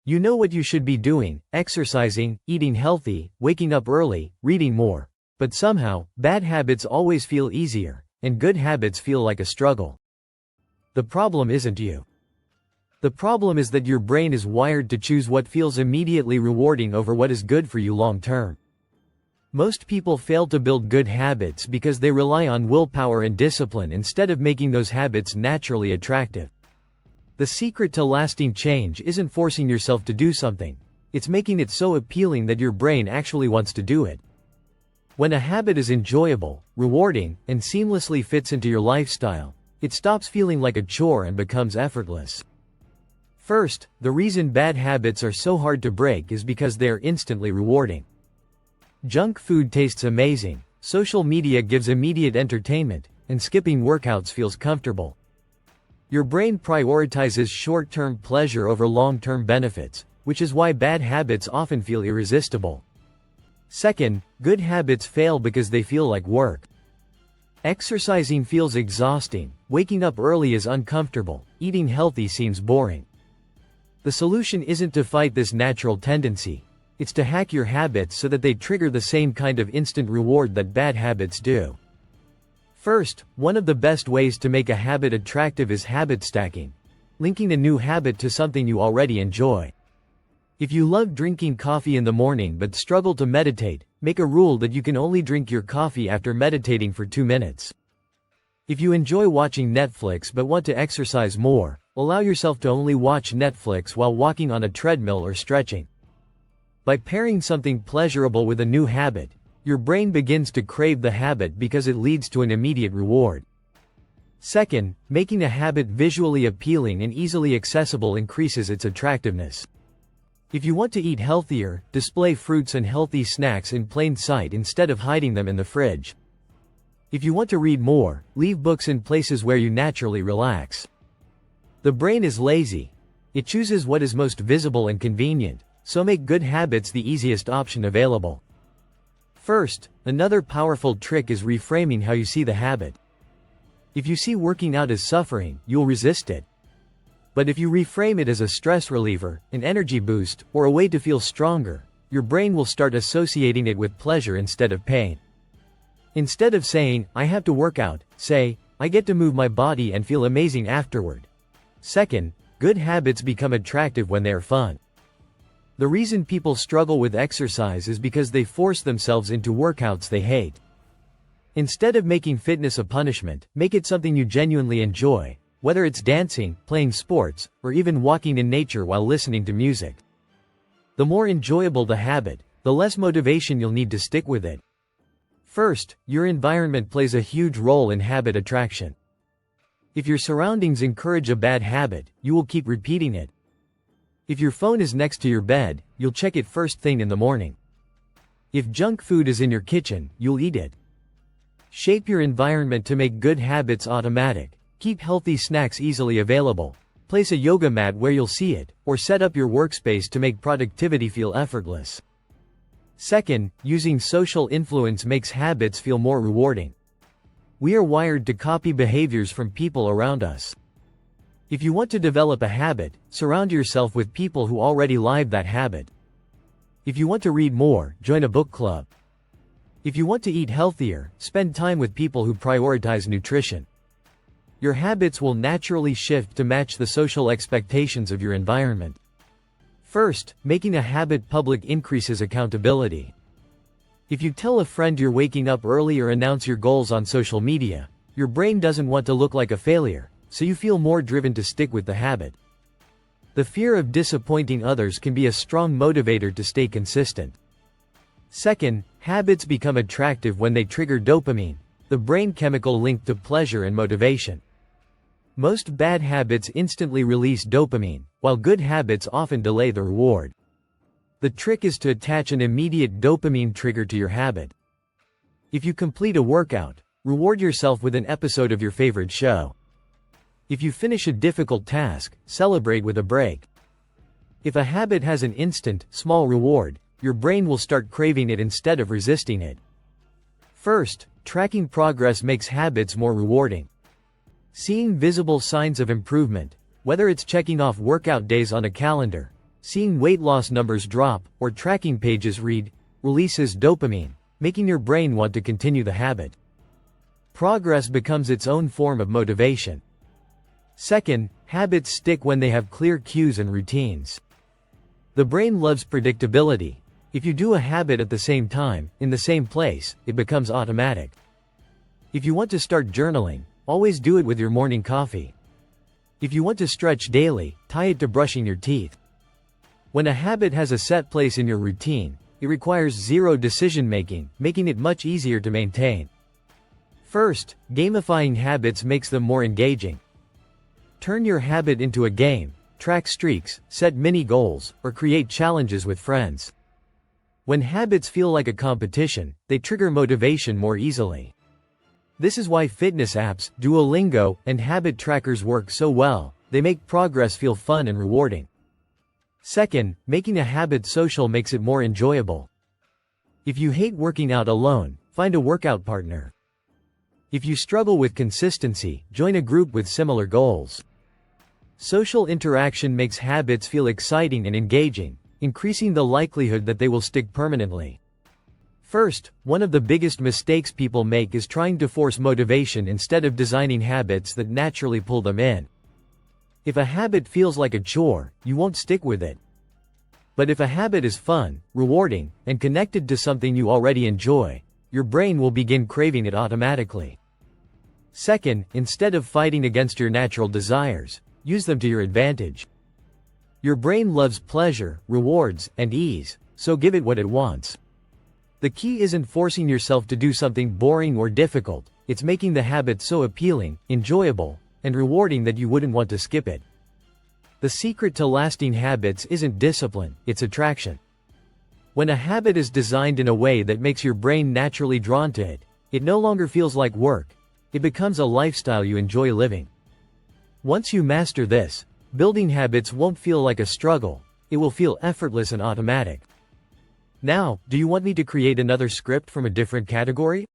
You know what you should be doing: exercising, eating healthy, waking up early, reading more. But somehow, bad habits always feel easier, and good habits feel like a struggle. The problem isn't you. The problem is that your brain is wired to choose what feels immediately rewarding over what is good for you long term. Most people fail to build good habits because they rely on willpower and discipline instead of making those habits naturally attractive. The secret to lasting change isn't forcing yourself to do something, it's making it so appealing that your brain actually wants to do it. When a habit is enjoyable, rewarding, and seamlessly fits into your lifestyle, it stops feeling like a chore and becomes effortless. First, the reason bad habits are so hard to break is because they are instantly rewarding. Junk food tastes amazing, social media gives immediate entertainment, and skipping workouts feels comfortable. Your brain prioritizes short-term pleasure over long-term benefits, which is why bad habits often feel irresistible. Second, good habits fail because they feel like work. Exercising feels exhausting, waking up early is uncomfortable, eating healthy seems boring. The solution isn't to fight this natural tendency, it's to hack your habits so that they trigger the same kind of instant reward that bad habits do. First, one of the best ways to make a habit attractive is habit stacking, linking a new habit to something you already enjoy. If you love drinking coffee in the morning but struggle to meditate, make a rule that you can only drink your coffee after meditating for 2 minutes. If you enjoy watching Netflix but want to exercise more, allow yourself to only watch Netflix while walking on a treadmill or stretching. By pairing something pleasurable with a new habit, your brain begins to crave the habit because it leads to an immediate reward. Second, making a habit visually appealing and easily accessible increases its attractiveness. If you want to eat healthier, display fruits and healthy snacks in plain sight instead of hiding them in the fridge. If you want to read more, leave books in places where you naturally relax. The brain is lazy. It chooses what is most visible and convenient, so make good habits the easiest option available. First, another powerful trick is reframing how you see the habit. If you see working out as suffering, you'll resist it. But if you reframe it as a stress reliever, an energy boost, or a way to feel stronger, your brain will start associating it with pleasure instead of pain. Instead of saying, "I have to work out," say, "I get to move my body and feel amazing afterward." Second, good habits become attractive when they are fun. The reason people struggle with exercise is because they force themselves into workouts they hate. Instead of making fitness a punishment, make it something you genuinely enjoy, whether it's dancing, playing sports, or even walking in nature while listening to music. The more enjoyable the habit, the less motivation you'll need to stick with it. First, your environment plays a huge role in habit attraction. If your surroundings encourage a bad habit, you will keep repeating it. If your phone is next to your bed, you'll check it first thing in the morning. If junk food is in your kitchen, you'll eat it. Shape your environment to make good habits automatic. Keep healthy snacks easily available. Place a yoga mat where you'll see it, or set up your workspace to make productivity feel effortless. Second, using social influence makes habits feel more rewarding. We are wired to copy behaviors from people around us. If you want to develop a habit, surround yourself with people who already live that habit. If you want to read more, join a book club. If you want to eat healthier, spend time with people who prioritize nutrition. Your habits will naturally shift to match the social expectations of your environment. First, making a habit public increases accountability. If you tell a friend you're waking up early or announce your goals on social media, your brain doesn't want to look like a failure, so you feel more driven to stick with the habit. The fear of disappointing others can be a strong motivator to stay consistent. Second, habits become attractive when they trigger dopamine, the brain chemical linked to pleasure and motivation. Most bad habits instantly release dopamine, while good habits often delay the reward. The trick is to attach an immediate dopamine trigger to your habit. If you complete a workout, reward yourself with an episode of your favorite show. If you finish a difficult task, celebrate with a break. If a habit has an instant, small reward, your brain will start craving it instead of resisting it. First, tracking progress makes habits more rewarding. Seeing visible signs of improvement, whether it's checking off workout days on a calendar, Seeing weight loss numbers drop, or tracking pages read, releases dopamine, making your brain want to continue the habit. Progress becomes its own form of motivation. Second, habits stick when they have clear cues and routines. The brain loves predictability. If you do a habit at the same time, in the same place, it becomes automatic. If you want to start journaling, always do it with your morning coffee. If you want to stretch daily, tie it to brushing your teeth. When a habit has a set place in your routine, it requires zero decision-making, making it much easier to maintain. First, gamifying habits makes them more engaging. Turn your habit into a game, track streaks, set mini goals, or create challenges with friends. When habits feel like a competition, they trigger motivation more easily. This is why fitness apps, Duolingo, and habit trackers work so well. They make progress feel fun and rewarding. Second, making a habit social makes it more enjoyable. If you hate working out alone, find a workout partner. If you struggle with consistency, join a group with similar goals. Social interaction makes habits feel exciting and engaging, increasing the likelihood that they will stick permanently. First, one of the biggest mistakes people make is trying to force motivation instead of designing habits that naturally pull them in. If a habit feels like a chore, you won't stick with it. But if a habit is fun, rewarding, and connected to something you already enjoy, your brain will begin craving it automatically. Second, instead of fighting against your natural desires, use them to your advantage. Your brain loves pleasure, rewards, and ease, so give it what it wants. The key isn't forcing yourself to do something boring or difficult, it's making the habit so appealing, enjoyable, and rewarding that you wouldn't want to skip it. The secret to lasting habits isn't discipline, it's attraction. When a habit is designed in a way that makes your brain naturally drawn to it, it no longer feels like work, it becomes a lifestyle you enjoy living. Once you master this, building habits won't feel like a struggle, it will feel effortless and automatic. Now, do you want me to create another script from a different category?